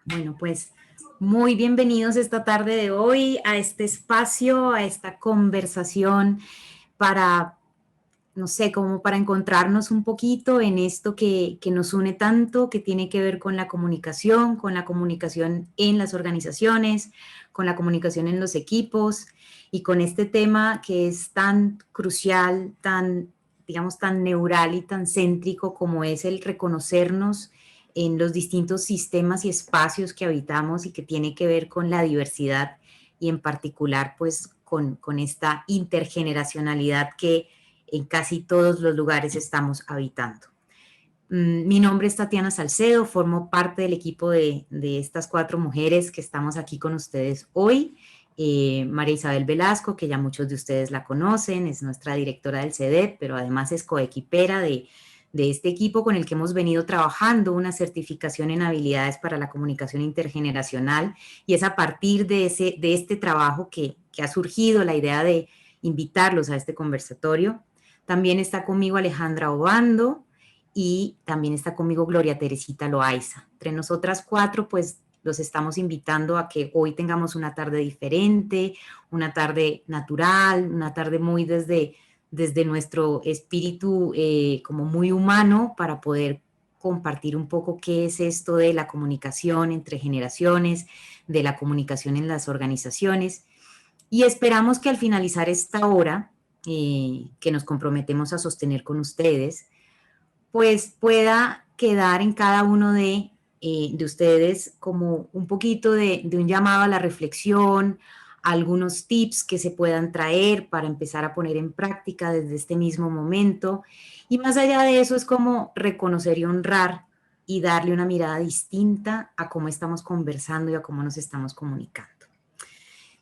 Bueno, pues muy bienvenidos esta tarde de hoy a este espacio, a esta conversación para, no sé, como para encontrarnos un poquito en esto que nos une tanto, que tiene que ver con la comunicación en las organizaciones, con la comunicación en los equipos y con este tema que es tan crucial, tan, digamos, tan neural y tan céntrico como es el reconocernos en los distintos sistemas y espacios que habitamos y que tiene que ver con la diversidad y en particular pues con esta intergeneracionalidad que en casi todos los lugares estamos habitando. Mi nombre es Tatiana Salcedo, formo parte del equipo de estas 4 mujeres que estamos aquí con ustedes hoy. María Isabel Velasco, que ya muchos de ustedes la conocen, es nuestra directora del CEDEP, pero además es coequipera de este equipo con el que hemos venido trabajando una certificación en habilidades para la comunicación intergeneracional, y es a partir de este trabajo que ha surgido la idea de invitarlos a este conversatorio. También está conmigo Alejandra Obando y también está conmigo Gloria Teresita Loaiza. Entre nosotras 4, pues los estamos invitando a que hoy tengamos una tarde diferente, una tarde natural, una tarde muy desde nuestro espíritu como muy humano, para poder compartir un poco qué es esto de la comunicación entre generaciones, de la comunicación en las organizaciones. Y esperamos que al finalizar esta hora, que nos comprometemos a sostener con ustedes, pues pueda quedar en cada uno de ustedes como un poquito de un llamado a la reflexión, algunos tips que se puedan traer para empezar a poner en práctica desde este mismo momento. Y más allá de eso es como reconocer y honrar y darle una mirada distinta a cómo estamos conversando y a cómo nos estamos comunicando.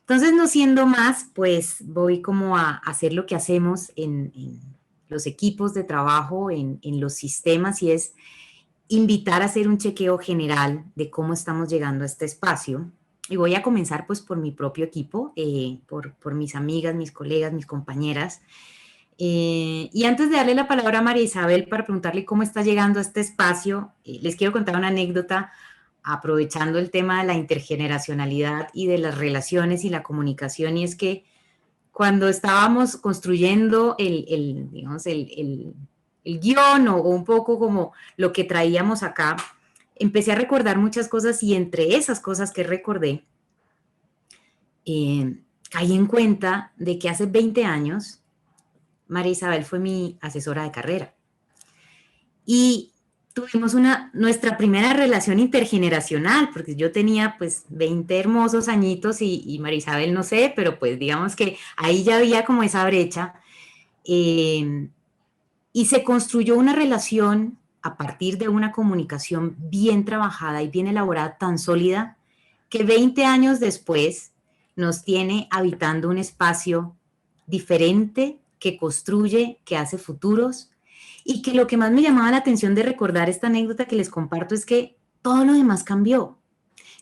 Entonces, no siendo más, pues voy como a hacer lo que hacemos en los equipos de trabajo, en los sistemas, y es invitar a hacer un chequeo general de cómo estamos llegando a este espacio. Y voy a comenzar pues por mi propio equipo, por mis amigas, mis colegas, mis compañeras. Y antes de darle la palabra a María Isabel para preguntarle cómo está llegando a este espacio, les quiero contar una anécdota aprovechando el tema de la intergeneracionalidad y de las relaciones y la comunicación. Y es que cuando estábamos construyendo digamos, el guión o un poco como lo que traíamos acá, empecé a recordar muchas cosas, y entre esas cosas que recordé, caí en cuenta de que hace 20 años María Isabel fue mi asesora de carrera. Y tuvimos nuestra primera relación intergeneracional, porque yo tenía pues 20 hermosos añitos y María Isabel no sé, pero pues digamos que ahí ya había como esa brecha. Eh, y se construyó una relación a partir de una comunicación bien trabajada y bien elaborada, tan sólida, que 20 años después nos tiene habitando un espacio diferente, que construye, que hace futuros, y que lo que más me llamaba la atención de recordar esta anécdota que les comparto es que todo lo demás cambió.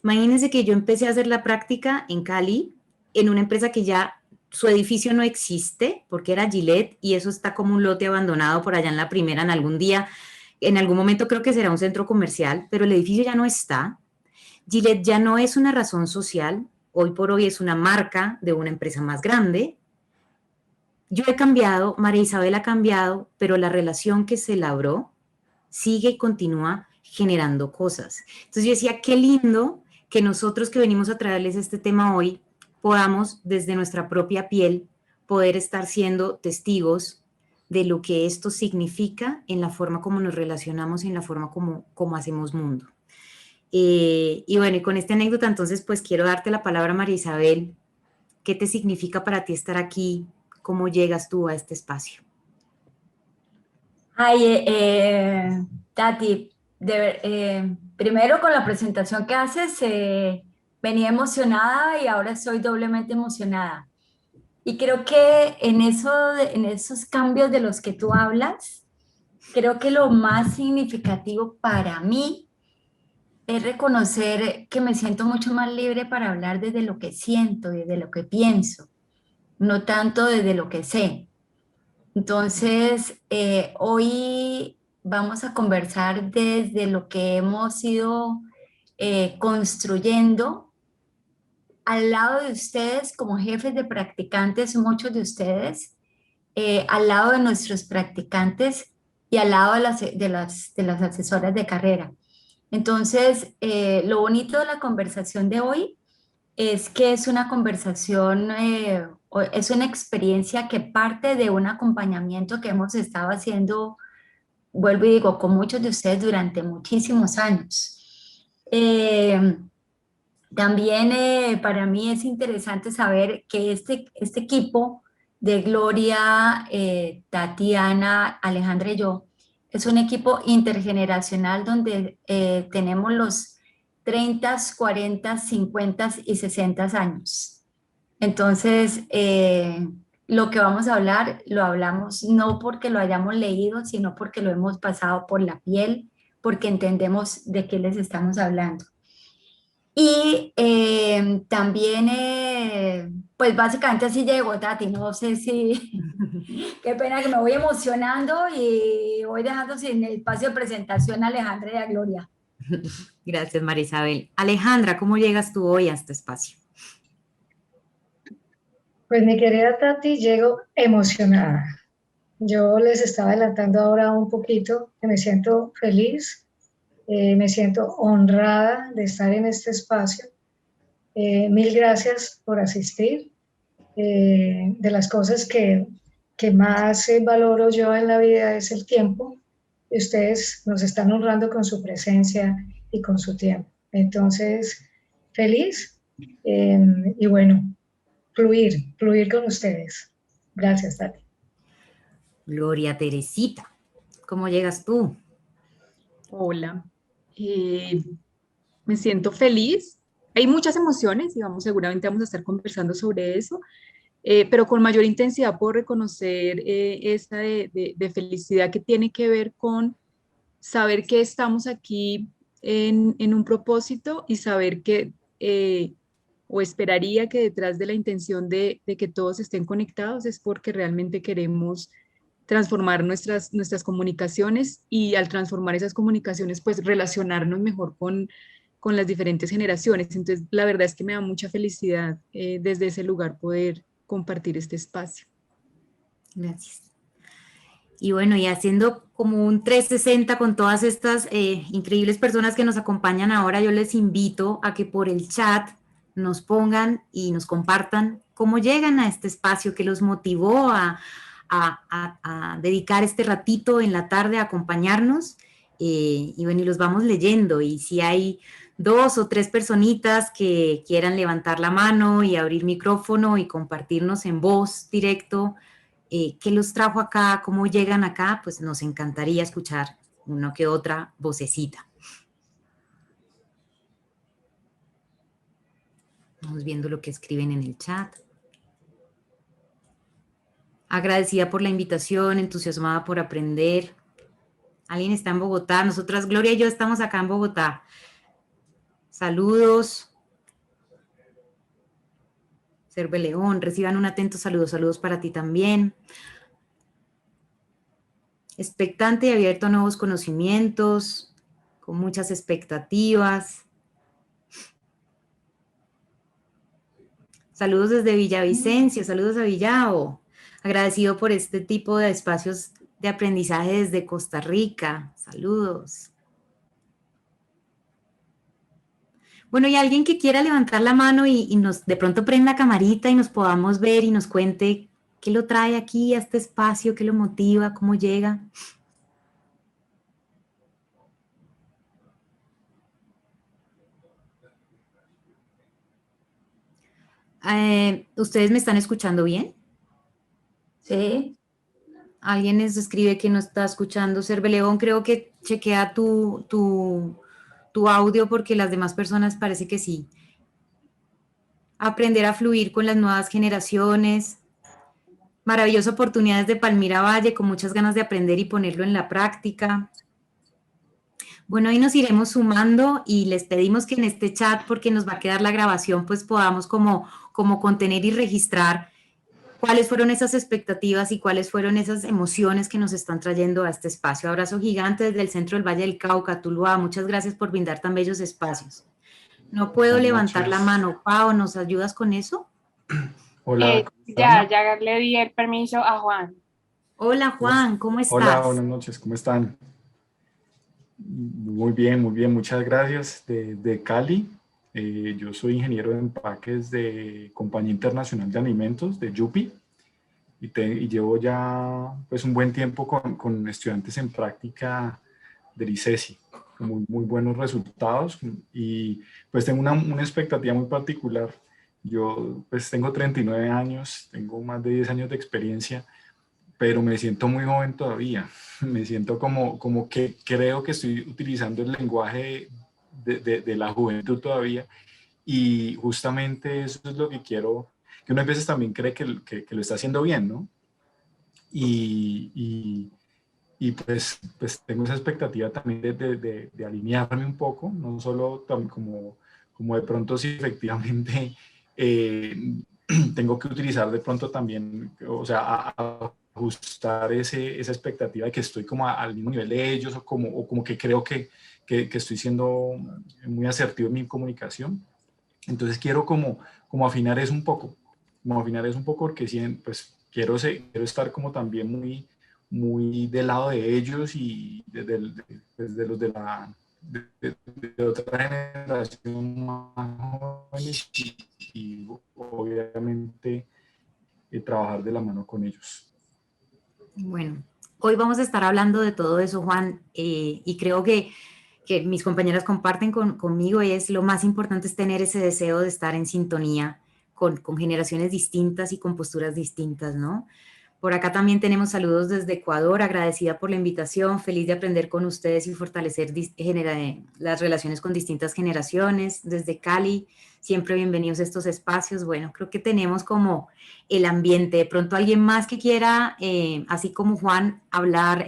Imagínense que yo empecé a hacer la práctica en Cali, en una empresa que ya su edificio no existe, porque era Gillette, y eso está como un lote abandonado por allá en la Primera. En algún día, en algún momento creo que será un centro comercial, pero el edificio ya no está. Gillette ya no es una razón social, hoy por hoy es una marca de una empresa más grande. Yo he cambiado, María Isabel ha cambiado, pero la relación que se labró sigue y continúa generando cosas. Entonces yo decía, qué lindo que nosotros que venimos a traerles este tema hoy podamos desde nuestra propia piel poder estar siendo testigos de lo que esto significa en la forma como nos relacionamos y en la forma como hacemos mundo. Y bueno, y con esta anécdota entonces pues quiero darte la palabra, María Isabel. ¿Qué te significa para ti estar aquí? ¿Cómo llegas tú a este espacio? Ay, Tati, primero con la presentación que haces, venía emocionada y ahora estoy doblemente emocionada. Y creo que en esos cambios de los que tú hablas, creo que lo más significativo para mí es reconocer que me siento mucho más libre para hablar desde lo que siento, desde lo que pienso, no tanto desde lo que sé. Entonces, hoy vamos a conversar desde lo que hemos ido construyendo al lado de ustedes como jefes de practicantes, muchos de ustedes, al lado de nuestros practicantes y al lado de las asesoras de carrera. Entonces, lo bonito de la conversación de hoy es que es una conversación, es una experiencia que parte de un acompañamiento que hemos estado haciendo, vuelvo y digo, con muchos de ustedes durante muchísimos años. También para mí es interesante saber que este equipo de Gloria, Tatiana, Alejandra y yo, es un equipo intergeneracional donde tenemos los 30, 40, 50 y 60 años. Entonces, lo que vamos a hablar, lo hablamos no porque lo hayamos leído, sino porque lo hemos pasado por la piel, porque entendemos de qué les estamos hablando. Y también, pues básicamente así llegó Tati, no sé si, qué pena que me voy emocionando y voy dejando sin espacio de presentación a Alejandra y a Gloria. Gracias, María Isabel. Alejandra, ¿cómo llegas tú hoy a este espacio? Pues mi querida Tati, llego emocionada. Yo les estaba adelantando ahora un poquito que me siento feliz, me siento honrada de estar en este espacio. Mil gracias por asistir. De las cosas que más valoro yo en la vida es el tiempo. Y ustedes nos están honrando con su presencia y con su tiempo. Entonces, feliz y bueno, fluir con ustedes. Gracias, Tati. Gloria Teresita, ¿cómo llegas tú? Hola, me siento feliz. Hay muchas emociones y seguramente vamos a estar conversando sobre eso, pero con mayor intensidad puedo reconocer esa de felicidad que tiene que ver con saber que estamos aquí en un propósito y saber que, o esperaría que detrás de la intención de que todos estén conectados es porque realmente queremos transformar nuestras comunicaciones y al transformar esas comunicaciones, pues relacionarnos mejor con las diferentes generaciones. Entonces, la verdad es que me da mucha felicidad desde ese lugar poder compartir este espacio. Gracias. Y bueno, y haciendo como un 360 con todas estas increíbles personas que nos acompañan ahora, yo les invito a que por el chat nos pongan y nos compartan cómo llegan a este espacio que los motivó a dedicar este ratito en la tarde a acompañarnos. Y bueno, y los vamos leyendo. Y si hay 2 o 3 personitas que quieran levantar la mano y abrir micrófono y compartirnos en voz directo, qué los trajo acá, cómo llegan acá, pues nos encantaría escuchar una que otra vocecita. Vamos viendo lo que escriben en el chat. Agradecida por la invitación, entusiasmada por aprender. Alguien está en Bogotá, nosotras, Gloria y yo estamos acá en Bogotá. Saludos. Serve León, reciban un atento saludo, saludos para ti también. Expectante y abierto a nuevos conocimientos, con muchas expectativas. Saludos desde Villavicencio, saludos a Villao. Agradecido por este tipo de espacios de aprendizaje desde Costa Rica. Saludos. Bueno, y alguien que quiera levantar la mano y nos de pronto prenda la camarita y nos podamos ver y nos cuente qué lo trae aquí a este espacio, qué lo motiva, cómo llega. ¿Ustedes me están escuchando bien? Sí. Alguien nos escribe que no está escuchando. Cerveleón, creo que chequea tu audio porque las demás personas parece que sí. Aprender a fluir con las nuevas generaciones. Maravillosas oportunidades de Palmira Valle, con muchas ganas de aprender y ponerlo en la práctica. Bueno, ahí nos iremos sumando y les pedimos que en este chat, porque nos va a quedar la grabación, pues podamos como contener y registrar cuáles fueron esas expectativas y cuáles fueron esas emociones que nos están trayendo a este espacio. Abrazo gigante desde el centro del Valle del Cauca, Tuluá. Muchas gracias por brindar tan bellos espacios. No puedo Buenas levantar la noches. mano. Pau, ¿nos ayudas con eso? Hola, ¿cómo Ya están? le di el permiso a Juan. Hola Juan, ¿cómo Hola, estás? buenas noches, ¿cómo están? Muy bien, muchas gracias. De Cali, yo soy ingeniero de empaques de Compañía Internacional de Alimentos, de Yupi, y llevo ya pues un buen tiempo con estudiantes en práctica del ICESI, con muy buenos resultados, y pues tengo una expectativa muy particular. Yo pues tengo 39 años, tengo más de 10 años de experiencia, pero me siento muy joven todavía. Me siento como que creo que estoy utilizando el lenguaje de la juventud todavía, y justamente eso es lo que quiero, que unas veces también cree que lo está haciendo bien, ¿no? Y pues tengo esa expectativa también de alinearme un poco, no solo como de pronto si efectivamente tengo que utilizar de pronto también, o sea, ajustar esa expectativa de que estoy como al mismo nivel de ellos, o como que creo que estoy siendo muy asertivo en mi comunicación. Entonces quiero como afinar eso un poco, porque sí, pues quiero estar como también muy del lado de ellos, y pues, de los de otra generación más jóvenes, y obviamente trabajar de la mano con ellos. Bueno, hoy vamos a estar hablando de todo eso, Juan, y creo que mis compañeras comparten conmigo, y es lo más importante es tener ese deseo de estar en sintonía con generaciones distintas y con posturas distintas, ¿no? Por acá también tenemos saludos desde Ecuador, agradecida por la invitación, feliz de aprender con ustedes y fortalecer las relaciones con distintas generaciones. Desde Cali, siempre bienvenidos a estos espacios. Bueno, creo que tenemos como el ambiente. De pronto alguien más que quiera, así como Juan, hablar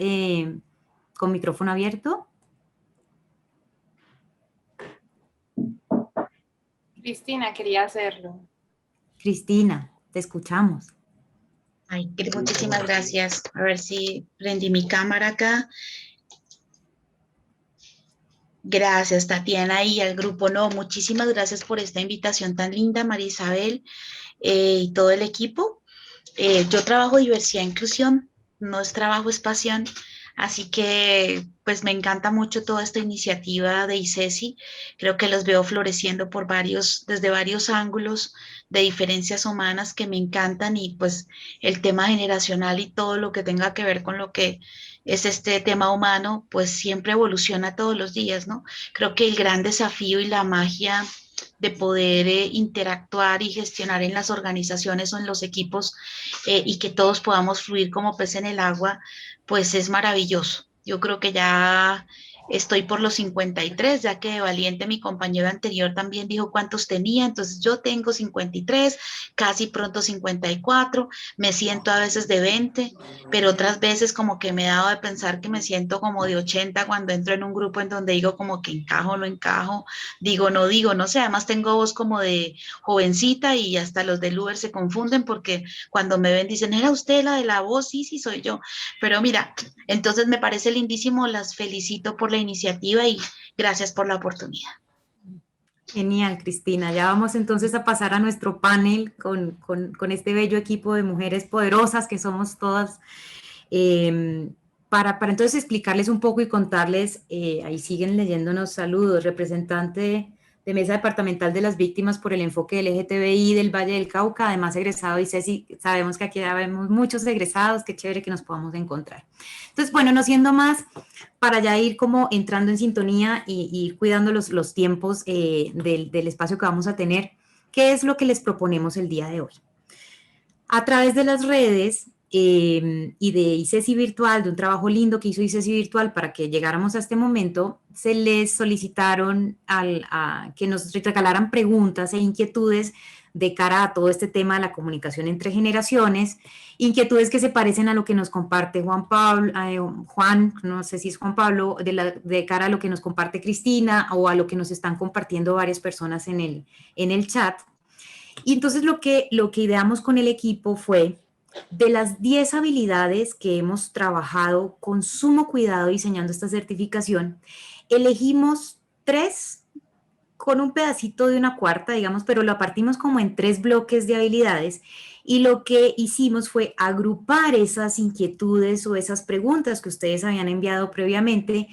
con micrófono abierto. Cristina quería hacerlo. Cristina, te escuchamos. Ay, muchísimas gracias. A ver si prendí mi cámara acá. Gracias, Tatiana, y al grupo. No, muchísimas gracias por esta invitación tan linda, María Isabel, y todo el equipo. Yo trabajo diversidad e inclusión, no es trabajo, es pasión. Así que, pues me encanta mucho toda esta iniciativa de ICESI. Creo que los veo floreciendo desde varios ángulos de diferencias humanas que me encantan, y pues el tema generacional y todo lo que tenga que ver con lo que es este tema humano, pues siempre evoluciona todos los días, ¿no? Creo que el gran desafío y la magia de poder interactuar y gestionar en las organizaciones o en los equipos, y que todos podamos fluir como pez en el agua, pues es maravilloso. Yo creo que ya estoy por los 53, ya que Valiente, mi compañero anterior, también dijo cuántos tenía. Entonces yo tengo 53, casi pronto 54, me siento a veces de 20, pero otras veces como que me he dado de pensar que me siento como de 80 cuando entro en un grupo en donde digo como que encajo o no encajo, digo, no sé, además tengo voz como de jovencita, y hasta los del Uber se confunden porque cuando me ven dicen, ¿era usted la de la voz? Sí, sí, soy yo. Pero mira, entonces me parece lindísimo, las felicito por la iniciativa y gracias por la oportunidad. Genial, Cristina. Ya vamos entonces a pasar a nuestro panel con este bello equipo de mujeres poderosas que somos todas. Para entonces explicarles un poco y contarles, ahí siguen leyéndonos saludos, representante de Mesa Departamental de las Víctimas por el Enfoque LGTBI del Valle del Cauca, además egresado, y Ceci, sabemos que aquí ya vemos muchos egresados, qué chévere que nos podamos encontrar. Entonces, bueno, no siendo más, para ya ir como entrando en sintonía y ir cuidando los tiempos del espacio que vamos a tener, ¿qué es lo que les proponemos el día de hoy? A través de las redes y de ICESI Virtual, de un trabajo lindo que hizo ICESI Virtual para que llegáramos a este momento, se les solicitaron que nos regalaran preguntas e inquietudes de cara a todo este tema de la comunicación entre generaciones, inquietudes que se parecen a lo que nos comparte Juan, no sé si es Juan Pablo, de cara a lo que nos comparte Cristina o a lo que nos están compartiendo varias personas en el chat. Y entonces lo que ideamos con el equipo fue, de las 10 habilidades que hemos trabajado con sumo cuidado diseñando esta certificación, elegimos 3 con un pedacito de una cuarta, digamos, pero lo partimos como en 3 bloques de habilidades y lo que hicimos fue agrupar esas inquietudes o esas preguntas que ustedes habían enviado previamente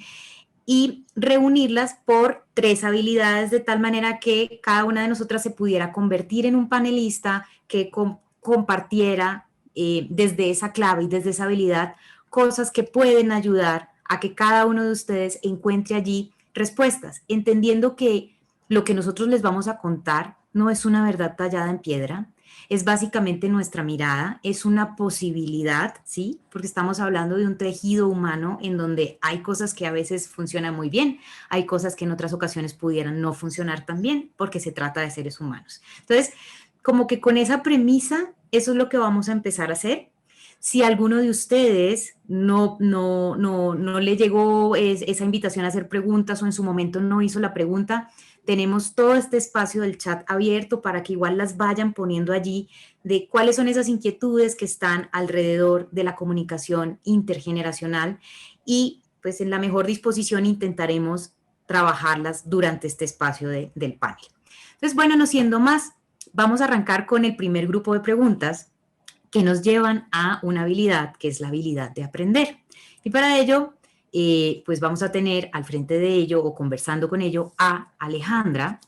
y reunirlas por 3 habilidades de tal manera que cada una de nosotras se pudiera convertir en un panelista que compartiera desde esa clave y desde esa habilidad cosas que pueden ayudar a que cada uno de ustedes encuentre allí respuestas, entendiendo que lo que nosotros les vamos a contar no es una verdad tallada en piedra, es básicamente nuestra mirada, es una posibilidad, ¿sí? Porque estamos hablando de un tejido humano en donde hay cosas que a veces funcionan muy bien, hay cosas que en otras ocasiones pudieran no funcionar tan bien, porque se trata de seres humanos. Entonces, como que con esa premisa, eso es lo que vamos a empezar a hacer. Si a alguno de ustedes no le llegó esa invitación a hacer preguntas o en su momento no hizo la pregunta, tenemos todo este espacio del chat abierto para que igual las vayan poniendo allí de cuáles son esas inquietudes que están alrededor de la comunicación intergeneracional y pues en la mejor disposición intentaremos trabajarlas durante este espacio del panel. Entonces, bueno, no siendo más, vamos a arrancar con el primer grupo de preguntas que nos llevan a una habilidad que es la habilidad de aprender. Y para ello, pues vamos a tener al frente de ello o conversando con ello a Alejandra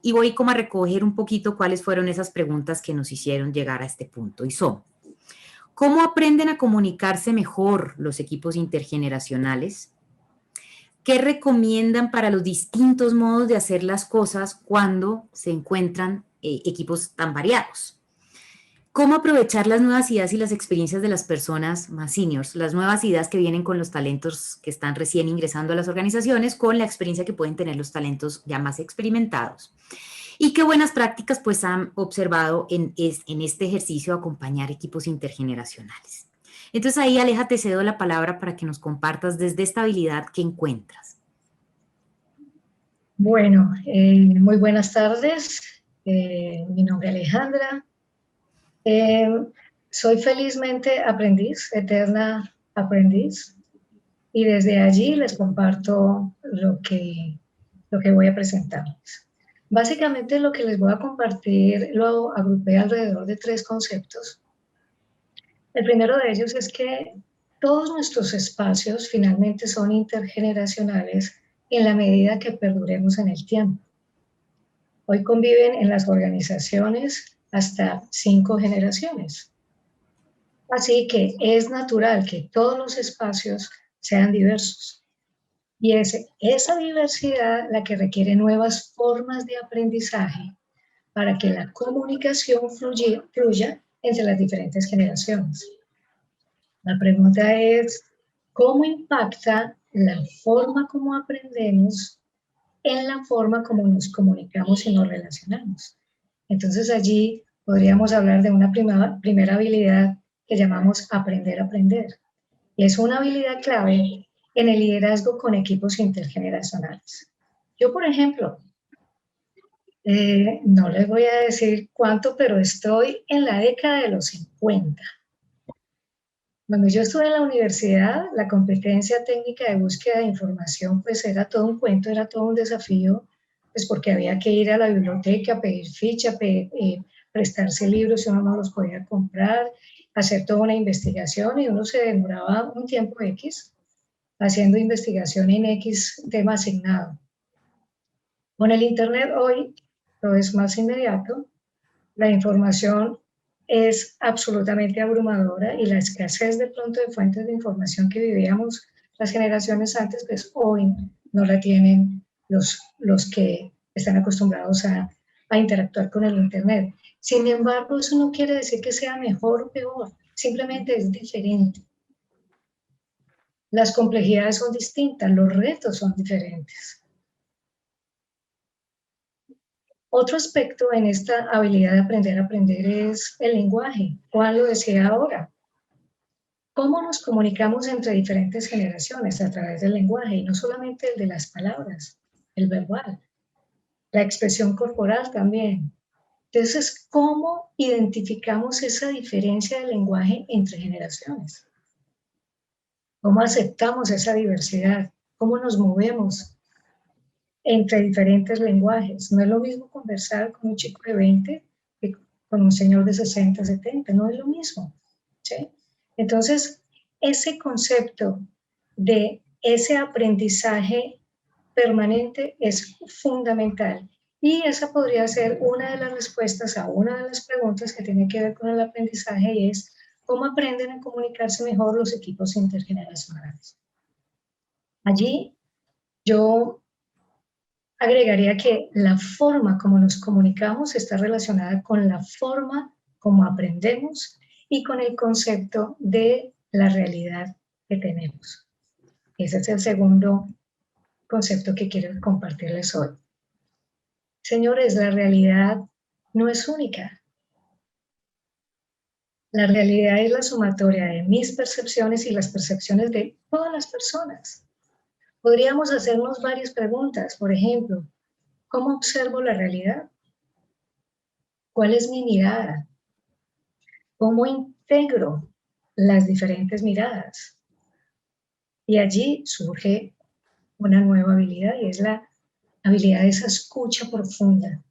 y voy como a recoger un poquito cuáles fueron esas preguntas que nos hicieron llegar a este punto y son: ¿cómo aprenden a comunicarse mejor los equipos intergeneracionales? ¿Qué recomiendan para los distintos modos de hacer las cosas cuando se encuentran equipos tan variados? ¿Cómo aprovechar las nuevas ideas y las experiencias de las personas más seniors? Las nuevas ideas que vienen con los talentos que están recién ingresando a las organizaciones, con la experiencia que pueden tener los talentos ya más experimentados. Y qué buenas prácticas pues han observado en este ejercicio de acompañar equipos intergeneracionales. Entonces ahí, Aleja, te cedo la palabra para que nos compartas desde esta habilidad que encuentras. Bueno, muy buenas tardes. Mi nombre es Alejandra. Soy felizmente aprendiz, eterna aprendiz, y desde allí les comparto lo que voy a presentarles. Básicamente lo que les voy a compartir lo agrupé alrededor de 3 conceptos. El primero de ellos es que todos nuestros espacios finalmente son intergeneracionales en la medida que perduremos en el tiempo. Hoy conviven en las organizaciones hasta 5 generaciones. Así que es natural que todos los espacios sean diversos. Y es esa diversidad la que requiere nuevas formas de aprendizaje para que la comunicación fluya entre las diferentes generaciones. La pregunta es, ¿cómo impacta la forma como aprendemos en la forma como nos comunicamos y nos relacionamos? Entonces allí podríamos hablar de una primera habilidad que llamamos aprender a aprender. Y es una habilidad clave en el liderazgo con equipos intergeneracionales. Yo, por ejemplo, no les voy a decir cuánto, pero estoy en la década de los 50. Cuando yo estuve en la universidad, la competencia técnica de búsqueda de información, pues era todo un cuento, era todo un desafío, pues porque había que ir a la biblioteca, pedir ficha, prestarse libros si uno no los podía comprar, hacer toda una investigación y uno se demoraba un tiempo X haciendo investigación en X tema asignado. Con el Internet hoy todo es más inmediato, la información es absolutamente abrumadora y la escasez de pronto de fuentes de información que vivíamos las generaciones antes, pues hoy no la tienen los que están acostumbrados a interactuar con el Internet. Sin embargo, eso no quiere decir que sea mejor o peor, simplemente es diferente. Las complejidades son distintas, los retos son diferentes. Otro aspecto en esta habilidad de aprender a aprender es el lenguaje. Juan lo decía ahora. ¿Cómo nos comunicamos entre diferentes generaciones? A través del lenguaje, y no solamente el de las palabras, el verbal, la expresión corporal también. Entonces, ¿cómo identificamos esa diferencia de lenguaje entre generaciones? ¿Cómo aceptamos esa diversidad? ¿Cómo nos movemos entre diferentes lenguajes. No es lo mismo conversar con un chico de 20 que con un señor de 60, 70, no es lo mismo, ¿sí? Entonces, ese concepto de ese aprendizaje permanente es fundamental. Y esa podría ser una de las respuestas a una de las preguntas que tiene que ver con el aprendizaje, y es cómo aprenden a comunicarse mejor los equipos intergeneracionales. Allí yo agregaría que la forma como nos comunicamos está relacionada con la forma como aprendemos y con el concepto de la realidad que tenemos. Ese es el segundo concepto que quiero compartirles hoy. Señores, la realidad no es única. La realidad es la sumatoria de mis percepciones y las percepciones de todas las personas. Podríamos hacernos varias preguntas. Por ejemplo, ¿cómo observo la realidad? ¿Cuál es mi mirada? ¿Cómo integro las diferentes miradas? Y allí surge una nueva habilidad, y es la habilidad de esa escucha profunda.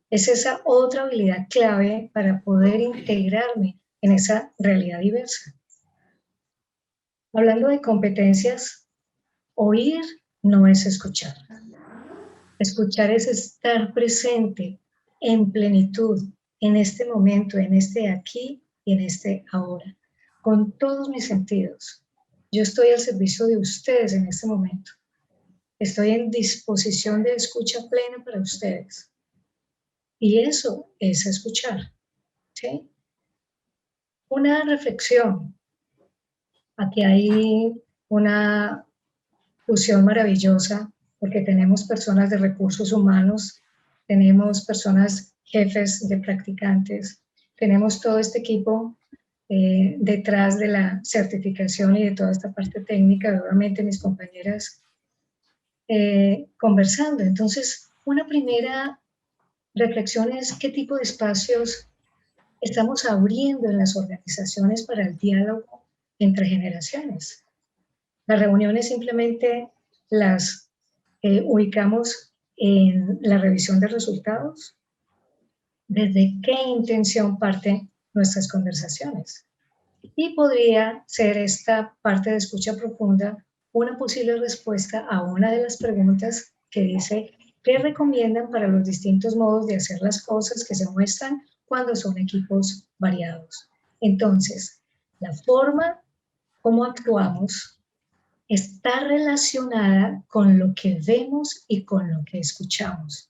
Es esa otra habilidad clave para poder integrarme en esa realidad diversa. Hablando de competencias, oír no es escuchar. Escuchar es estar presente en plenitud, en este momento, en este aquí y en este ahora, con todos mis sentidos. Yo estoy al servicio de ustedes en este momento. Estoy en disposición de escucha plena para ustedes. Y eso es escuchar, ¿sí? Una reflexión. Aquí hay una fusión maravillosa, porque tenemos personas de recursos humanos, tenemos personas jefes de practicantes, tenemos todo este equipo detrás de la certificación y de toda esta parte técnica, obviamente mis compañeras conversando. Entonces, una primera reflexión es qué tipo de espacios estamos abriendo en las organizaciones para el diálogo entre generaciones. Las reuniones simplemente las ubicamos en la revisión de resultados. ¿Desde qué intención parten nuestras conversaciones? Y podría ser esta parte de escucha profunda una posible respuesta a una de las preguntas que dice: ¿qué recomiendan para los distintos modos de hacer las cosas que se muestran cuando son equipos variados? Entonces, la forma como actuamos está relacionada con lo que vemos y con lo que escuchamos.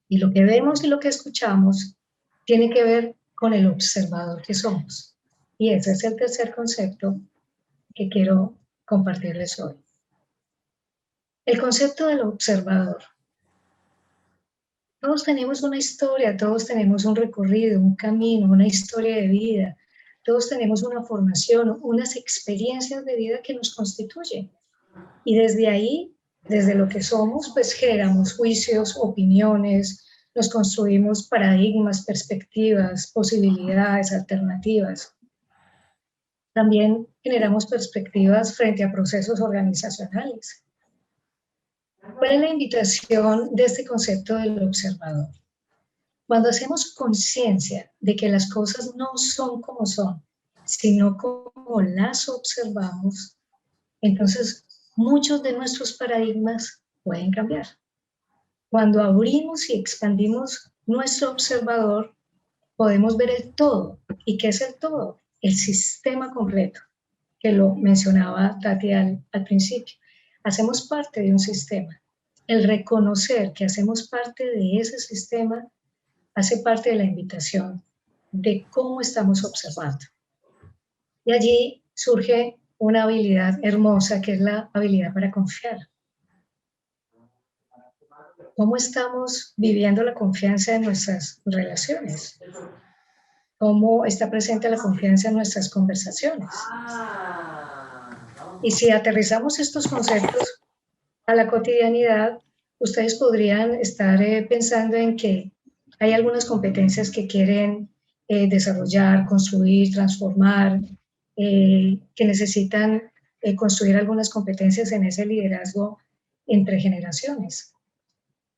Y lo que vemos y lo que escuchamos tiene que ver con el observador que somos. Y ese es el tercer concepto que quiero compartirles hoy. El concepto del observador. Todos tenemos una historia, todos tenemos un recorrido, un camino, una historia de vida. Todos tenemos una formación, unas experiencias de vida que nos constituyen. Y desde ahí, desde lo que somos, pues generamos juicios, opiniones, nos construimos paradigmas, perspectivas, posibilidades, alternativas. También generamos perspectivas frente a procesos organizacionales. ¿Cuál es la invitación de este concepto del observador? Cuando hacemos conciencia de que las cosas no son como son, sino como las observamos, entonces muchos de nuestros paradigmas pueden cambiar. Cuando abrimos y expandimos nuestro observador, podemos ver el todo. ¿Y qué es el todo? El sistema completo, que lo mencionaba Tati al principio. Hacemos parte de un sistema. El reconocer que hacemos parte de ese sistema hace parte de la invitación de cómo estamos observando. Y allí surge una habilidad hermosa, que es la habilidad para confiar. ¿Cómo estamos viviendo la confianza en nuestras relaciones? ¿Cómo está presente la confianza en nuestras conversaciones? Y si aterrizamos estos conceptos a la cotidianidad, ustedes podrían estar pensando en que hay algunas competencias que quieren desarrollar, construir, transformar, que necesitan construir algunas competencias en ese liderazgo entre generaciones.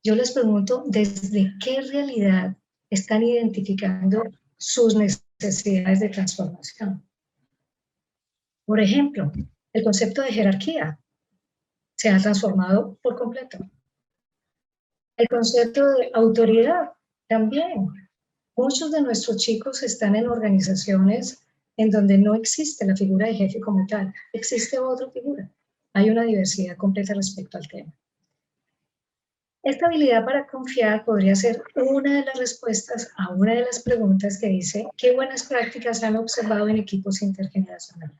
Yo les pregunto, ¿desde qué realidad están identificando sus necesidades de transformación? Por ejemplo, el concepto de jerarquía se ha transformado por completo. El concepto de autoridad también. Muchos de nuestros chicos están en organizaciones en donde no existe la figura de jefe como tal, existe otra figura. Hay una diversidad completa respecto al tema. Esta habilidad para confiar podría ser una de las respuestas a una de las preguntas que dice ¿qué buenas prácticas han observado en equipos intergeneracionales?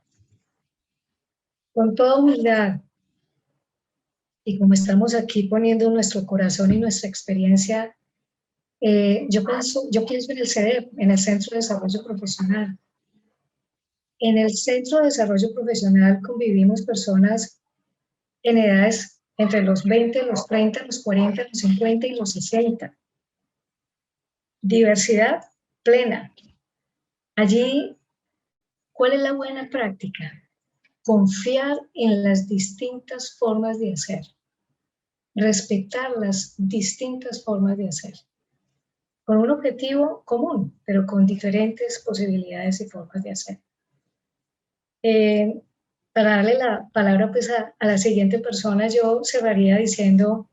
Con toda humildad, y como estamos aquí poniendo nuestro corazón y nuestra experiencia, yo pienso en el CEDEP, en el Centro de Desarrollo Profesional. En el Centro de Desarrollo Profesional convivimos personas en edades entre los 20, los 30, los 40, los 50 y los 60. Diversidad plena. Allí, ¿cuál es la buena práctica? Confiar en las distintas formas de hacer. Respetar las distintas formas de hacer. Con un objetivo común, pero con diferentes posibilidades y formas de hacer. Para darle la palabra pues, a la siguiente persona, yo cerraría diciendo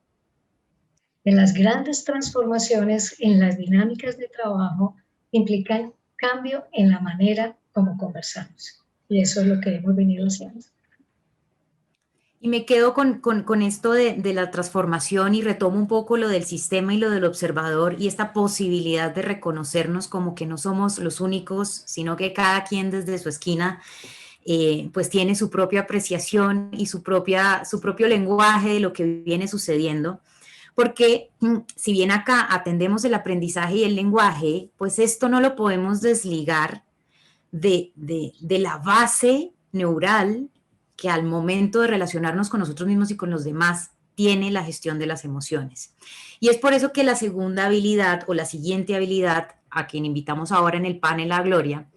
que las grandes transformaciones en las dinámicas de trabajo implican cambio en la manera como conversamos. Y eso es lo que hemos venido haciendo. Y me quedo con esto de la transformación y retomo un poco lo del sistema y lo del observador y esta posibilidad de reconocernos como que no somos los únicos, sino que cada quien desde su esquina pues tiene su propia apreciación y su propio lenguaje de lo que viene sucediendo. Porque si bien acá atendemos el aprendizaje y el lenguaje, pues esto no lo podemos desligar de la base neural que al momento de relacionarnos con nosotros mismos y con los demás tiene la gestión de las emociones. Y es por eso que la segunda habilidad o la siguiente habilidad, a quien invitamos ahora en el panel a Gloria,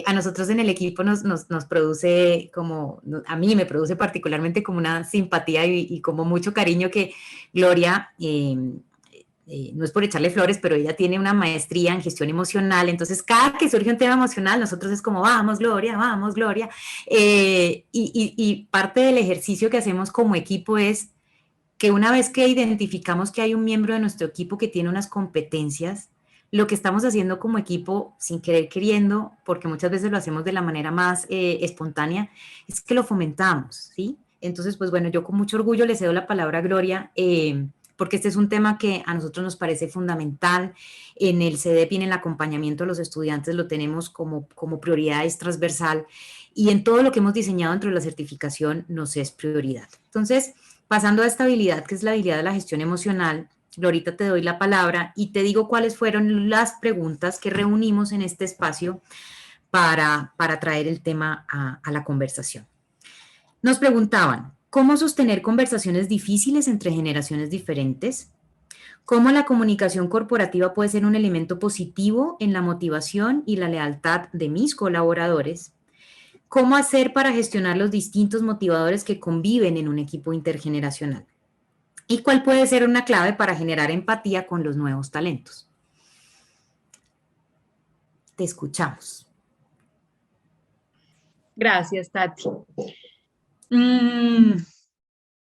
a nosotros en el equipo nos produce como, a mí me produce particularmente como una simpatía y como mucho cariño que Gloria, no es por echarle flores, pero ella tiene una maestría en gestión emocional, entonces cada que surge un tema emocional, nosotros es como, vamos Gloria, y parte del ejercicio que hacemos como equipo es que una vez que identificamos que hay un miembro de nuestro equipo que tiene unas competencias, lo que estamos haciendo como equipo, sin querer queriendo, porque muchas veces lo hacemos de la manera más espontánea, es que lo fomentamos, ¿sí? Entonces, pues bueno, yo con mucho orgullo le cedo la palabra a Gloria, porque este es un tema que a nosotros nos parece fundamental. En el CEDEP y en el acompañamiento a los estudiantes lo tenemos como prioridad, es transversal, y en todo lo que hemos diseñado dentro de la certificación nos es prioridad. Entonces, pasando a esta habilidad, que es la habilidad de la gestión emocional, Glorita, te doy la palabra y te digo cuáles fueron las preguntas que reunimos en este espacio para traer el tema a la conversación. Nos preguntaban, ¿cómo sostener conversaciones difíciles entre generaciones diferentes? ¿Cómo la comunicación corporativa puede ser un elemento positivo en la motivación y la lealtad de mis colaboradores? ¿Cómo hacer para gestionar los distintos motivadores que conviven en un equipo intergeneracional? ¿Y cuál puede ser una clave para generar empatía con los nuevos talentos? Te escuchamos. Gracias, Tati.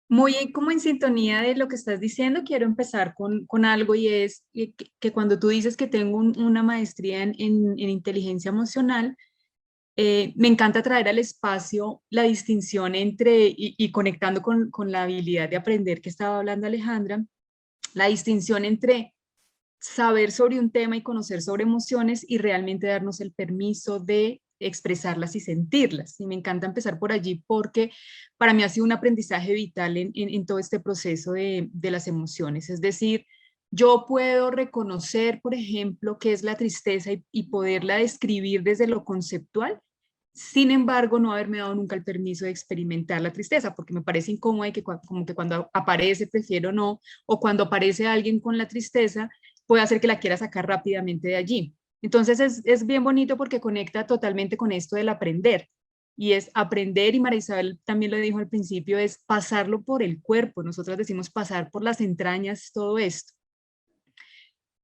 Muy como en sintonía de lo que estás diciendo, quiero empezar con algo y es que cuando tú dices que tengo una maestría en inteligencia emocional, me encanta traer al espacio la distinción entre, y conectando con la habilidad de aprender que estaba hablando Alejandra, la distinción entre saber sobre un tema y conocer sobre emociones y realmente darnos el permiso de expresarlas y sentirlas. Y me encanta empezar por allí porque para mí ha sido un aprendizaje vital en todo este proceso de las emociones. Es decir, yo puedo reconocer, por ejemplo, qué es la tristeza y poderla describir desde lo conceptual. Sin embargo, no haberme dado nunca el permiso de experimentar la tristeza, porque me parece incómodo y que como que cuando aparece prefiero no, o cuando aparece alguien con la tristeza, puede hacer que la quiera sacar rápidamente de allí. Entonces es bien bonito porque conecta totalmente con esto del aprender. y es aprender, y María Isabel también lo dijo al principio, es pasarlo por el cuerpo. Nosotras decimos pasar por las entrañas todo esto.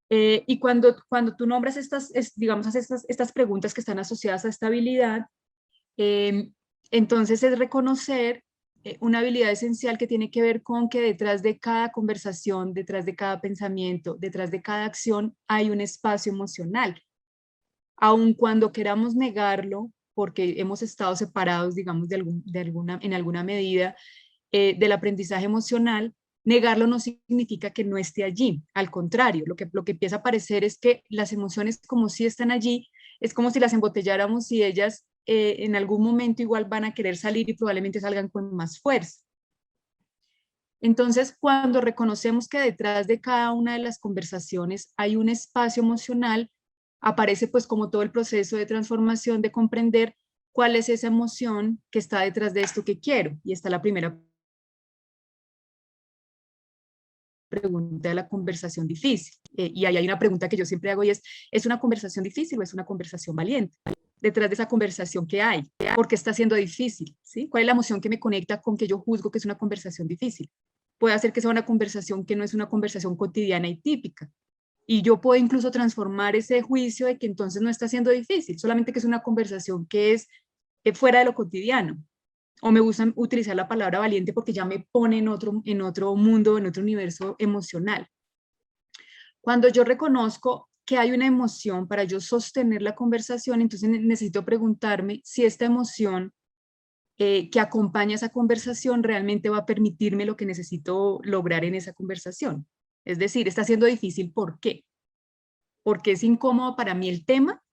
Y cuando tú nombras digamos, estas preguntas que están asociadas a esta habilidad, entonces es reconocer una habilidad esencial que tiene que ver con que detrás de cada conversación, detrás de cada pensamiento, detrás de cada acción, hay un espacio emocional. Aun cuando queramos negarlo, porque hemos estado separados, digamos, en alguna medida del aprendizaje emocional, negarlo no significa que no esté allí. Al contrario, lo que empieza a parecer es que las emociones como si están allí, es como si las embotelláramos y ellas en algún momento igual van a querer salir y probablemente salgan con más fuerza. Entonces, cuando reconocemos que detrás de cada una de las conversaciones hay un espacio emocional, aparece pues como todo el proceso de transformación, de comprender cuál es esa emoción que está detrás de esto que quiero. Y está la primera pregunta de la conversación difícil. Y ahí hay una pregunta que yo siempre hago y ¿es una conversación difícil o es una conversación valiente? Detrás de esa conversación que hay, ¿por qué está siendo difícil? ¿Sí? ¿Cuál es la emoción que me conecta con que yo juzgo que es una conversación difícil? Puede hacer que sea una conversación que no es una conversación cotidiana y típica. Y yo puedo incluso transformar ese juicio de que entonces no está siendo difícil, solamente que es una conversación que es fuera de lo cotidiano. O me gusta utilizar la palabra valiente porque ya me pone en otro mundo, en otro universo emocional. Cuando yo reconozco que hay una emoción para yo sostener la conversación, entonces necesito preguntarme si esta emoción que acompaña esa conversación realmente va a permitirme lo que necesito lograr en esa conversación. Es decir, está siendo difícil, ¿por qué? Porque es incómodo para mí el tema,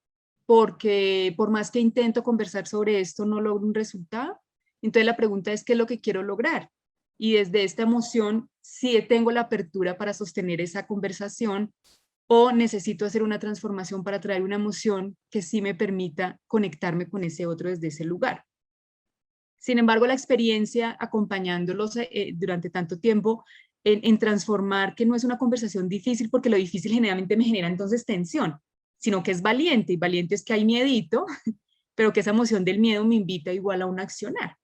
porque por más que intento conversar sobre esto no logro un resultado. Entonces la pregunta es, ¿qué es lo que quiero lograr? Y desde esta emoción, si tengo la apertura para sostener esa conversación o necesito hacer una transformación para traer una emoción que sí me permita conectarme con ese otro desde ese lugar. Sin embargo, la experiencia acompañándolos durante tanto tiempo en transformar que no es una conversación difícil, porque lo difícil generalmente me genera entonces tensión, sino que es valiente, y valiente es que hay miedito, pero que esa emoción del miedo me invita igual a un accionar,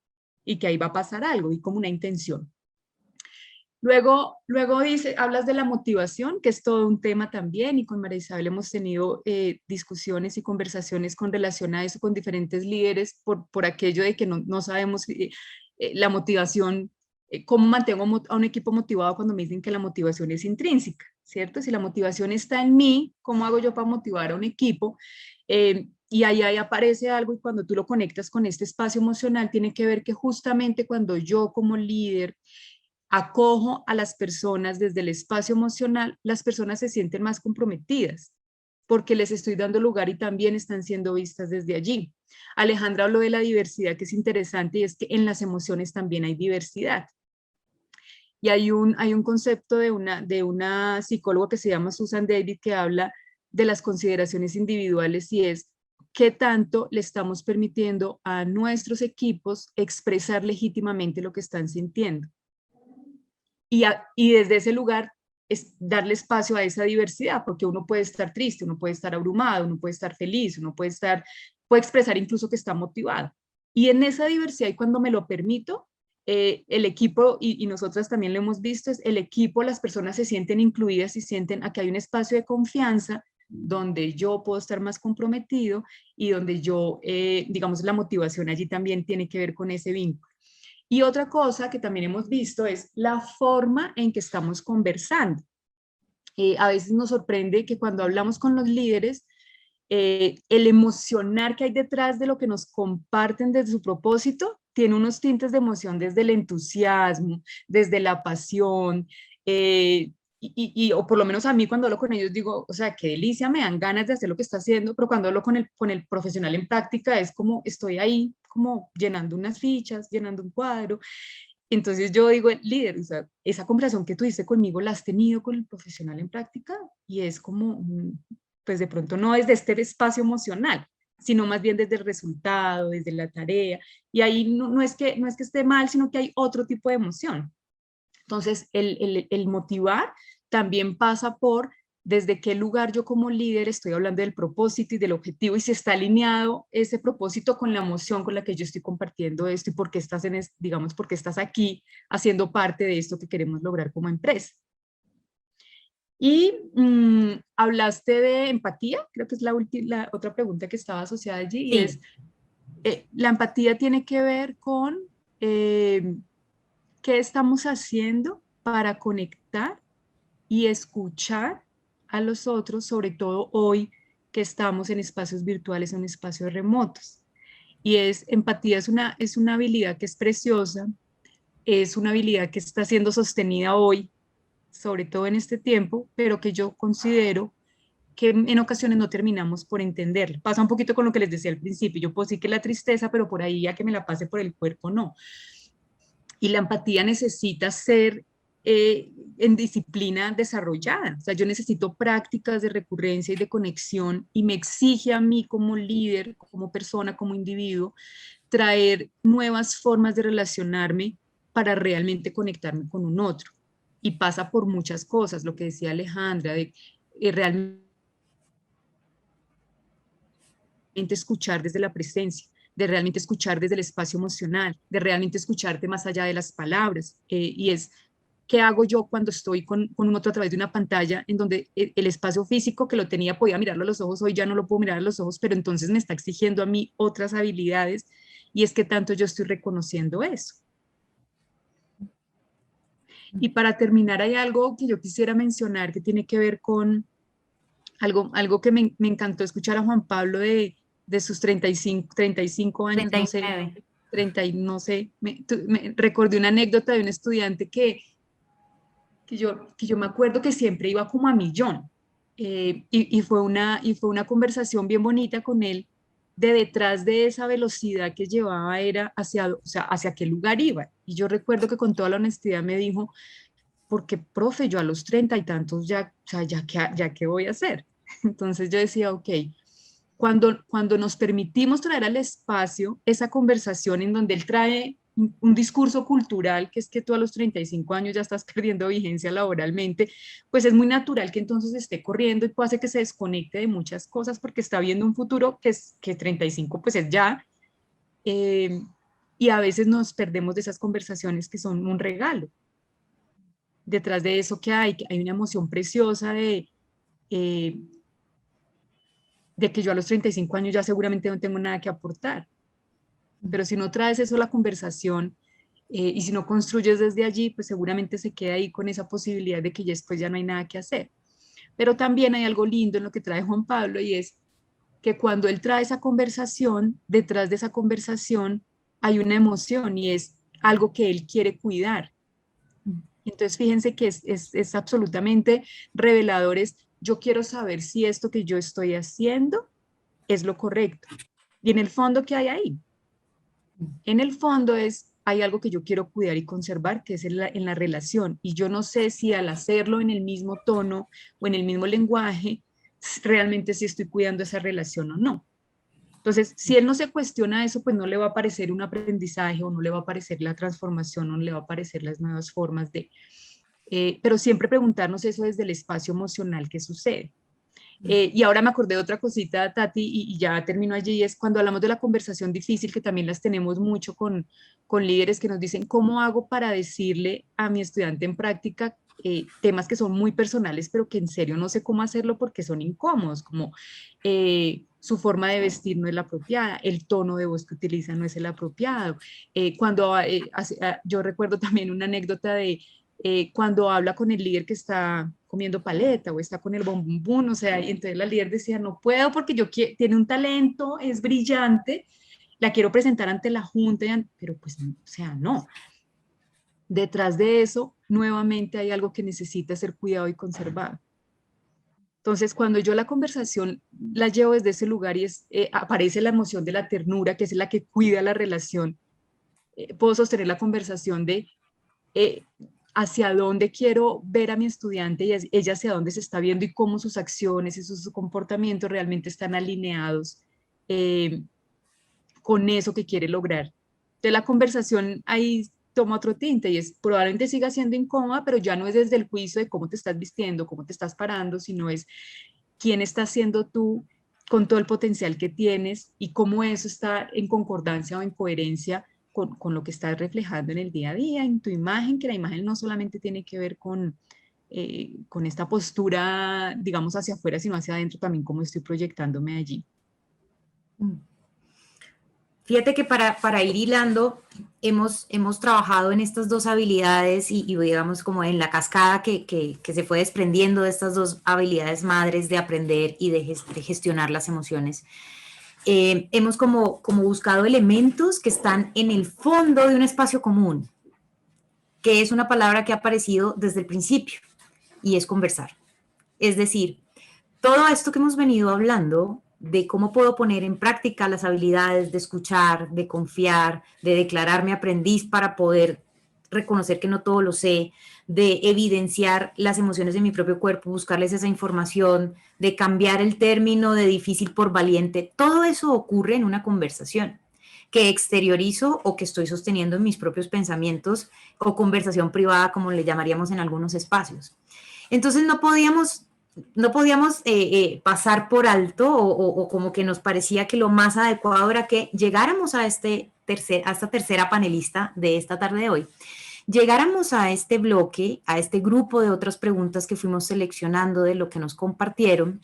y que ahí va a pasar algo, y como una intención. Luego hablas de la motivación, que es todo un tema también, y con María Isabel hemos tenido discusiones y conversaciones con relación a eso con diferentes líderes por aquello de que no sabemos la motivación, cómo mantengo a un equipo motivado cuando me dicen que la motivación es intrínseca, ¿cierto? Si la motivación está en mí, ¿cómo hago yo para motivar a un equipo? Y ahí aparece algo, y cuando tú lo conectas con este espacio emocional, tiene que ver que justamente cuando yo como líder acojo a las personas desde el espacio emocional, las personas se sienten más comprometidas porque les estoy dando lugar y también están siendo vistas desde allí. Alejandra habló de la diversidad, que es interesante, y es que en las emociones también hay diversidad. Y hay un concepto de una psicóloga que se llama Susan David, que habla de las consideraciones individuales, y es qué tanto le estamos permitiendo a nuestros equipos expresar legítimamente lo que están sintiendo. Y desde ese lugar es darle espacio a esa diversidad, porque uno puede estar triste, uno puede estar abrumado, uno puede estar feliz, uno puede expresar incluso que está motivado. Y en esa diversidad, y cuando me lo permito, el equipo, y nosotras también lo hemos visto, es el equipo, las personas se sienten incluidas y sienten que hay un espacio de confianza donde yo puedo estar más comprometido y donde yo, digamos, la motivación allí también tiene que ver con ese vínculo. Y otra cosa que también hemos visto es la forma en que estamos conversando. A veces nos sorprende que cuando hablamos con los líderes, el emocionar que hay detrás de lo que nos comparten desde su propósito tiene unos tintes de emoción desde el entusiasmo, desde la pasión, o por lo menos a mí cuando hablo con ellos digo, o sea, qué delicia, me dan ganas de hacer lo que está haciendo, pero cuando hablo con el profesional en práctica es como estoy ahí, como llenando unas fichas, llenando un cuadro. Entonces yo digo, líder, o sea, esa conversación que tuviste conmigo la has tenido con el profesional en práctica, y es como, pues de pronto no desde este espacio emocional, sino más bien desde el resultado, desde la tarea, y ahí no es que esté mal, sino que hay otro tipo de emoción. Entonces, el motivar también pasa por desde qué lugar yo como líder estoy hablando del propósito y del objetivo, y si está alineado ese propósito con la emoción con la que yo estoy compartiendo esto, y por qué estás digamos, por qué estás aquí haciendo parte de esto que queremos lograr como empresa. Y hablaste de empatía, creo que es la otra pregunta que estaba asociada allí, Sí. y es, la empatía tiene que ver con qué estamos haciendo para conectar y escuchar a los otros, sobre todo hoy que estamos en espacios virtuales, en espacios remotos. Y empatía es una habilidad que es preciosa, es una habilidad que está siendo sostenida hoy, sobre todo en este tiempo, pero que yo considero que en ocasiones no terminamos por entenderla. Pasa un poquito con lo que les decía al principio, yo puedo decir que la tristeza, pero por ahí ya que me la pase por el cuerpo, no. Y la empatía necesita ser en disciplina desarrollada. O sea, yo necesito prácticas de recurrencia y de conexión, y me exige a mí como líder, como persona, como individuo, traer nuevas formas de relacionarme para realmente conectarme con un otro. Y pasa por muchas cosas, lo que decía Alejandra, de realmente escuchar desde la presencia, de realmente escuchar desde el espacio emocional, de realmente escucharte más allá de las palabras. Y es, ¿qué hago yo cuando estoy con un otro a través de una pantalla en donde el espacio físico que lo tenía, podía mirarlo a los ojos, hoy ya no lo puedo mirar a los ojos, pero entonces me está exigiendo a mí otras habilidades, y es que tanto yo estoy reconociendo eso? Y para terminar, hay algo que yo quisiera mencionar que tiene que ver con algo que me encantó escuchar a Juan Pablo de sus 35 años, no sé, 39. 30 y no sé, me recordé una anécdota de un estudiante que yo me acuerdo que siempre iba como a millón, y fue una conversación bien bonita con él, de detrás de esa velocidad que llevaba era hacia, o sea, hacia qué lugar iba. Y yo recuerdo que con toda la honestidad me dijo, porque, profe, yo a los 30 y tantos ya, o sea, ya qué voy a hacer. Entonces yo decía, ok, cuando nos permitimos traer al espacio esa conversación en donde él trae un discurso cultural, que es que tú a los 35 años ya estás perdiendo vigencia laboralmente, pues es muy natural que entonces esté corriendo y puede hacer que se desconecte de muchas cosas porque está viendo un futuro que 35 pues es ya, eh, y a veces nos perdemos de esas conversaciones que son un regalo. Detrás de eso que hay una emoción preciosa eh, de que yo a los 35 años ya seguramente no tengo nada que aportar. Pero si no traes eso a la conversación, y si no construyes desde allí, pues seguramente se queda ahí con esa posibilidad de que ya después ya no hay nada que hacer. Pero también hay algo lindo en lo que trae Juan Pablo, y es que cuando él trae esa conversación, detrás de esa conversación hay una emoción y es algo que él quiere cuidar. Entonces, fíjense que es absolutamente revelador. Yo quiero saber si esto que yo estoy haciendo es lo correcto. Y en el fondo, ¿qué hay ahí? En el fondo hay algo que yo quiero cuidar y conservar, que es en la relación. Y yo no sé si al hacerlo en el mismo tono o en el mismo lenguaje, realmente si estoy cuidando esa relación o no. Entonces, si él no se cuestiona eso, pues no le va a parecer un aprendizaje, o no le va a parecer la transformación, o no le va a parecer las nuevas formas de... pero siempre preguntarnos eso desde el espacio emocional que sucede. Y ahora me acordé de otra cosita, Tati, y ya termino allí, es cuando hablamos de la conversación difícil, que también las tenemos mucho con líderes que nos dicen, ¿cómo hago para decirle a mi estudiante en práctica temas que son muy personales, pero que en serio no sé cómo hacerlo porque son incómodos, como su forma de vestir no es la apropiada, el tono de voz que utiliza no es el apropiado? Yo recuerdo también una anécdota de cuando habla con el líder que está comiendo paleta o está con el bombón, o sea, y entonces la líder decía, no puedo porque tiene un talento, es brillante, la quiero presentar ante la junta, pero pues, o sea, no. Detrás de eso, nuevamente hay algo que necesita ser cuidado y conservado. Entonces, cuando yo la conversación la llevo desde ese lugar y aparece la emoción de la ternura, que es la que cuida la relación, puedo sostener la conversación de hacia dónde quiero ver a mi estudiante y ella hacia dónde se está viendo, y cómo sus acciones y sus comportamientos realmente están alineados con eso que quiere lograr. Entonces la conversación ahí toma otro tinte y es probablemente siga siendo incómoda, pero ya no es desde el juicio de cómo te estás vistiendo, cómo te estás parando, sino es quién estás siendo tú con todo el potencial que tienes y cómo eso está en concordancia o en coherencia con lo que estás reflejando en el día a día, en tu imagen, que la imagen no solamente tiene que ver con esta postura, digamos, hacia afuera, sino hacia adentro también, cómo estoy proyectándome allí. Fíjate que para ir hilando, hemos trabajado en estas dos habilidades y digamos como en la cascada que se fue desprendiendo de estas dos habilidades madres de aprender y de gestionar las emociones. Hemos como buscado elementos que están en el fondo de un espacio común, que es una palabra que ha aparecido desde el principio, y es conversar. Es decir, todo esto que hemos venido hablando de cómo puedo poner en práctica las habilidades de escuchar, de confiar, de declararme aprendiz para poder reconocer que no todo lo sé, de evidenciar las emociones de mi propio cuerpo, buscarles esa información, de cambiar el término de difícil por valiente, todo eso ocurre en una conversación que exteriorizo o que estoy sosteniendo en mis propios pensamientos o conversación privada, como le llamaríamos en algunos espacios. Entonces no podíamos pasar por alto o como que nos parecía que lo más adecuado era que llegáramos a esta tercera panelista de esta tarde de hoy, llegáramos a este bloque, a este grupo de otras preguntas que fuimos seleccionando de lo que nos compartieron,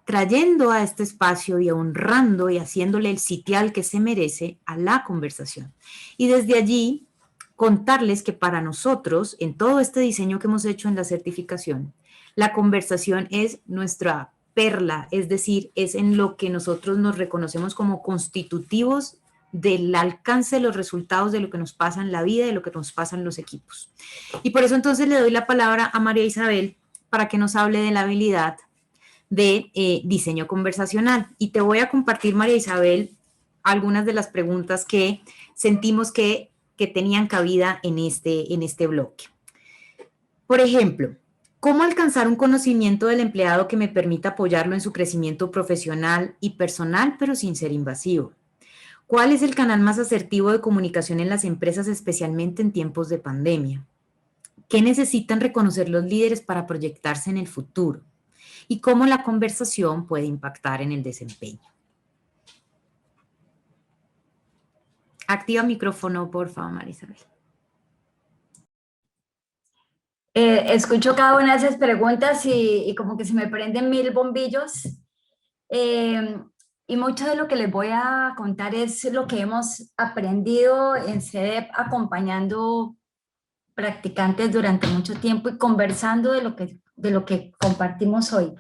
trayendo a este espacio y honrando y haciéndole el sitial que se merece a la conversación. Y desde allí contarles que para nosotros, en todo este diseño que hemos hecho en la certificación, la conversación es nuestra perla, es decir, es en lo que nosotros nos reconocemos como constitutivos del alcance de los resultados de lo que nos pasa en la vida, de lo que nos pasa en los equipos. Y por eso entonces le doy la palabra a María Isabel para que nos hable de la habilidad de diseño conversacional. Y te voy a compartir, María Isabel, algunas de las preguntas que sentimos que tenían cabida en este bloque. Por ejemplo, ¿cómo alcanzar un conocimiento del empleado que me permita apoyarlo en su crecimiento profesional y personal, pero sin ser invasivo? ¿Cuál es el canal más asertivo de comunicación en las empresas, especialmente en tiempos de pandemia? ¿Qué necesitan reconocer los líderes para proyectarse en el futuro? ¿Y cómo la conversación puede impactar en el desempeño? Activa micrófono, por favor, María Isabel. Escucho cada una de esas preguntas y como que se me prenden mil bombillos. Y mucho de lo que les voy a contar es lo que hemos aprendido en CEDEP acompañando practicantes durante mucho tiempo y conversando de lo que compartimos hoy.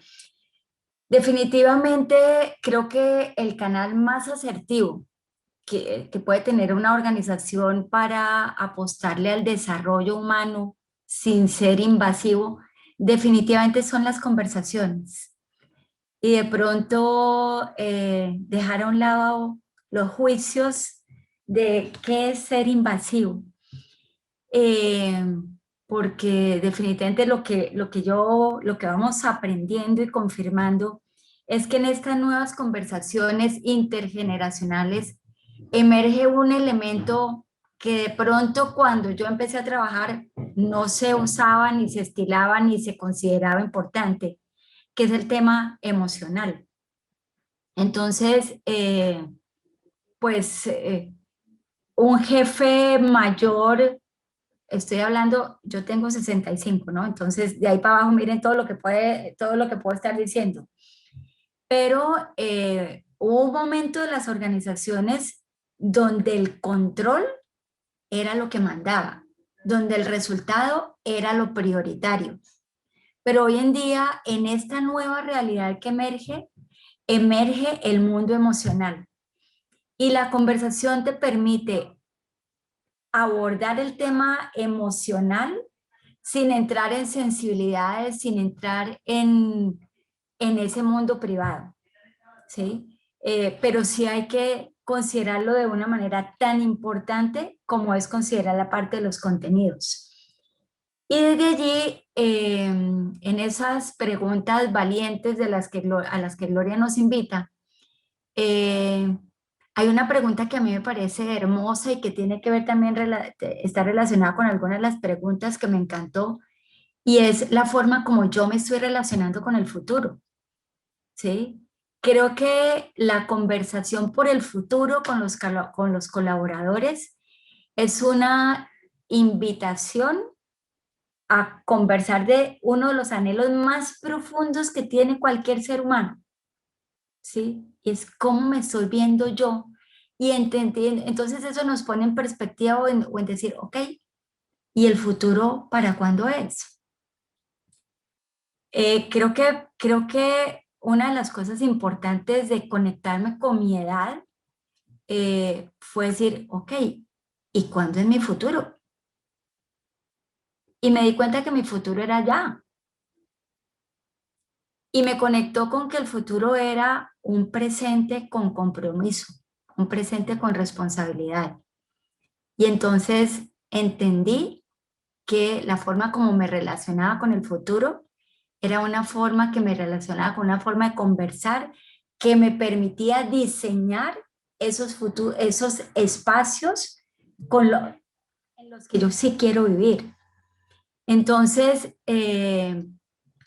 Definitivamente creo que el canal más asertivo que puede tener una organización para apostarle al desarrollo humano sin ser invasivo, definitivamente son las conversaciones. Y de pronto dejar a un lado los juicios de qué es ser invasivo. Porque definitivamente lo que vamos aprendiendo y confirmando es que en estas nuevas conversaciones intergeneracionales emerge un elemento que de pronto cuando yo empecé a trabajar no se usaba, ni se estilaba, ni se consideraba importante, que es el tema emocional. Entonces, un jefe mayor, estoy hablando, yo tengo 65, ¿no? Entonces, de ahí para abajo, miren todo lo que puedo estar diciendo. Pero hubo un momento de las organizaciones donde el control era lo que mandaba, donde el resultado era lo prioritario. Pero hoy en día, en esta nueva realidad que emerge el mundo emocional. Y la conversación te permite abordar el tema emocional sin entrar en sensibilidades, sin entrar en ese mundo privado, ¿sí? Pero sí hay que considerarlo de una manera tan importante como es considerar la parte de los contenidos. Y desde allí, en esas preguntas valientes a las que Gloria nos invita, hay una pregunta que a mí me parece hermosa y que tiene que ver también, está relacionada con algunas de las preguntas que me encantó, y es la forma como yo me estoy relacionando con el futuro, ¿sí? Creo que la conversación por el futuro con los colaboradores es una invitación a conversar de uno de los anhelos más profundos que tiene cualquier ser humano, ¿sí? Es cómo me estoy viendo yo. Y entonces eso nos pone en perspectiva o en decir, ok, ¿y el futuro para cuándo es? Creo que una de las cosas importantes de conectarme con mi edad fue decir, ok, ¿y cuándo es mi futuro? Y me di cuenta que mi futuro era ya. Y me conectó con que el futuro era un presente con compromiso, un presente con responsabilidad. Y entonces entendí que la forma como me relacionaba con el futuro era una forma que me relacionaba con una forma de conversar que me permitía diseñar esos espacios en los que yo sí quiero vivir. Entonces,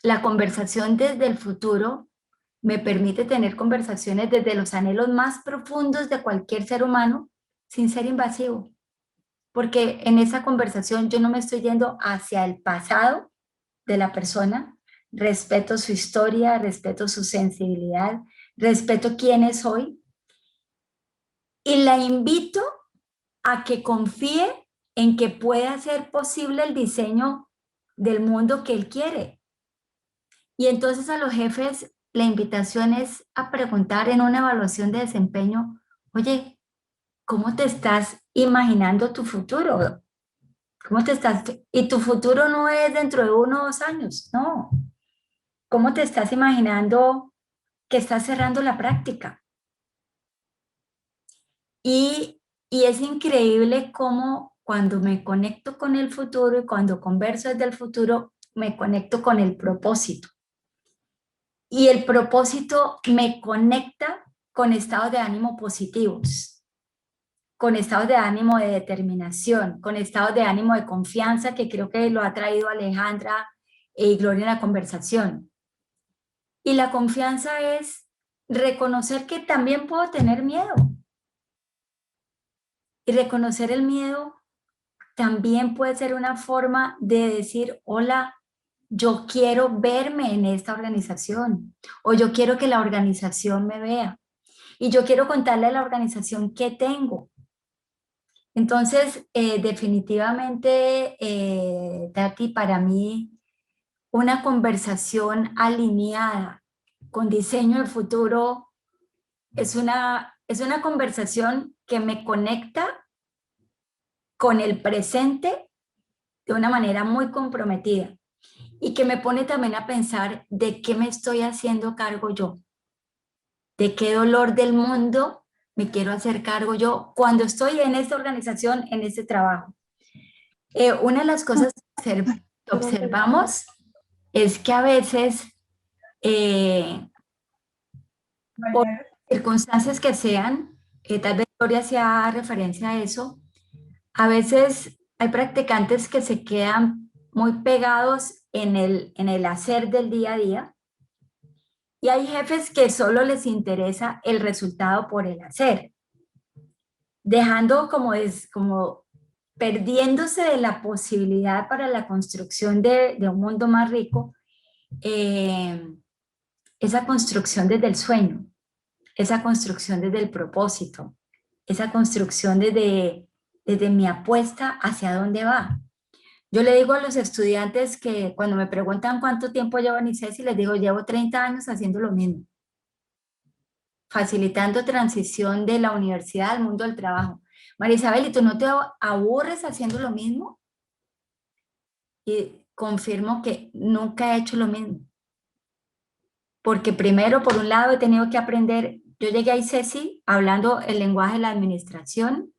la conversación desde el futuro me permite tener conversaciones desde los anhelos más profundos de cualquier ser humano sin ser invasivo, porque en esa conversación yo no me estoy yendo hacia el pasado de la persona, respeto su historia, respeto su sensibilidad, respeto quién es hoy y la invito a que confíe en que puede hacer posible el diseño del mundo que él quiere. Y entonces a los jefes la invitación es a preguntar en una evaluación de desempeño, oye, ¿cómo te estás imaginando tu futuro? ¿Cómo te estás? Y tu futuro no es dentro de 1 o 2 años, no. ¿Cómo te estás imaginando que estás cerrando la práctica? Y es increíble cómo cuando me conecto con el futuro y cuando converso desde el futuro, me conecto con el propósito. Y el propósito me conecta con estados de ánimo positivos, con estados de ánimo de determinación, con estados de ánimo de confianza, que creo que lo ha traído Alejandra y Gloria en la conversación. Y la confianza es reconocer que también puedo tener miedo. Y reconocer el miedo también puede ser una forma de decir, hola, yo quiero verme en esta organización o yo quiero que la organización me vea y yo quiero contarle a la organización qué tengo. Entonces, definitivamente, Tati, para mí, una conversación alineada con diseño de futuro es una conversación que me conecta con el presente de una manera muy comprometida y que me pone también a pensar de qué me estoy haciendo cargo yo, de qué dolor del mundo me quiero hacer cargo yo cuando estoy en esta organización, en este trabajo. Una de las cosas que observamos es que a veces, por circunstancias que sean, tal vez Gloria hacía referencia a eso, a veces hay practicantes que se quedan muy pegados en el hacer del día a día y hay jefes que solo les interesa el resultado por el hacer, dejando como perdiéndose de la posibilidad para la construcción de un mundo más rico, esa construcción desde el sueño, esa construcción desde el propósito, esa construcción desde mi apuesta hacia dónde va. Yo le digo a los estudiantes que cuando me preguntan cuánto tiempo llevo en ICESI, les digo, llevo 30 años haciendo lo mismo, facilitando transición de la universidad al mundo del trabajo. María Isabel, ¿y tú no te aburres haciendo lo mismo? Y confirmo que nunca he hecho lo mismo. Porque primero, por un lado, he tenido que aprender, yo llegué a ICESI hablando el lenguaje de la administración,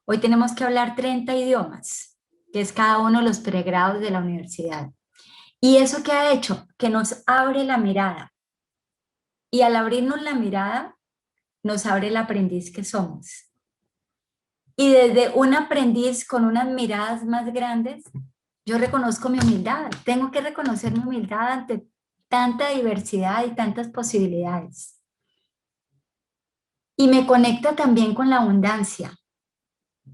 hoy tenemos que hablar 30 idiomas, que es cada uno de los pregrados de la universidad. ¿Y eso qué ha hecho? Que nos abre la mirada. Y al abrirnos la mirada, nos abre el aprendiz que somos. Y desde un aprendiz con unas miradas más grandes, yo reconozco mi humildad. Tengo que reconocer mi humildad ante tanta diversidad y tantas posibilidades. Y me conecta también con la abundancia.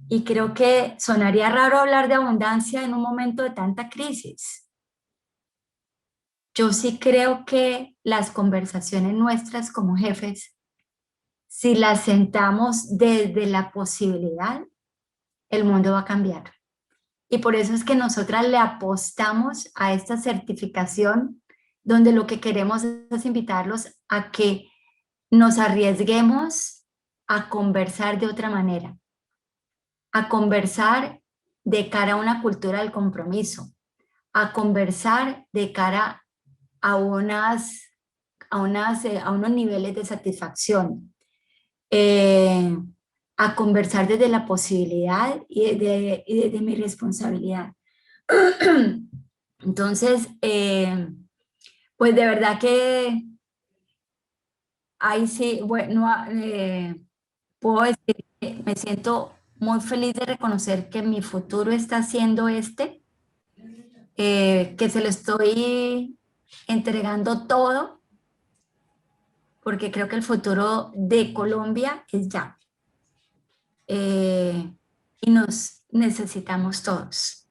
Y creo que sonaría raro hablar de abundancia en un momento de tanta crisis. Yo sí creo que las conversaciones nuestras como jefes, si las sentamos desde la posibilidad, el mundo va a cambiar. Y por eso es que nosotras le apostamos a esta certificación, donde lo que queremos es invitarlos a que nos arriesguemos a conversar de otra manera, a conversar de cara a una cultura del compromiso, a conversar de cara a unos niveles de satisfacción, a conversar desde la posibilidad y desde mi responsabilidad. Entonces, pues de verdad que ahí sí, bueno, puedo decir que me siento muy feliz de reconocer que mi futuro está siendo que se lo estoy entregando todo, porque creo que el futuro de Colombia es ya. Y nos necesitamos todos,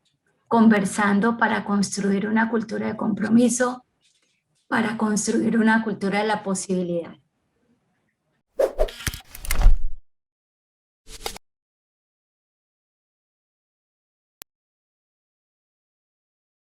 conversando para construir una cultura de compromiso, para construir una cultura de la posibilidad.